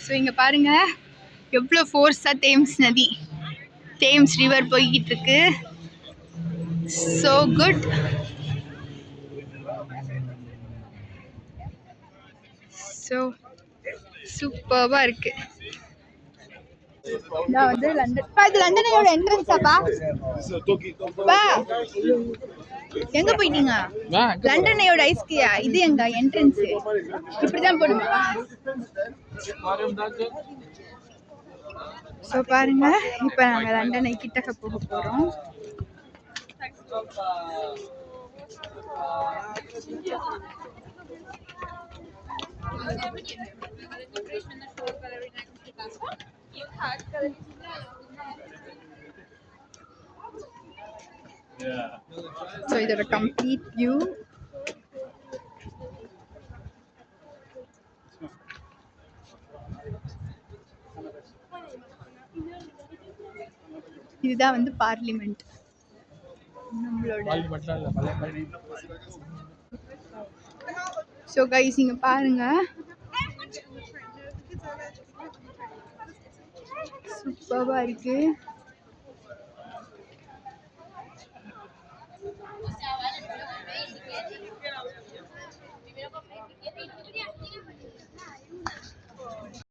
So இங்கே பாருங்க எவ்வளோ ஃபோர்ஸாக தேம்ஸ் ரிவர் போய்கிட்டு இருக்கு. So good. ஸோ சூப்பராக இருக்கு. நான் வந்து லண்டன் இது லண்டனோட என்ட்ரன்ஸாப்பா? எங்க போயிட்டீங்க? லண்டனோட ஐஸ்கியா இது எங்க என்ட்ரன்ஸ்? இப்படிதான் போடுமா? ஸோ பாருங்க இப்போ நாங்கள் லண்டனை கிட்டக்க போக போகிறோம். ஸோ இதோட கம்ப்ளீட் வியூ. இதுதான் வந்து பார்லிமெண்ட் நம்மளோட. ஸோ கைஸ் இங்க பாருங்க சூப்பராக இருக்கு.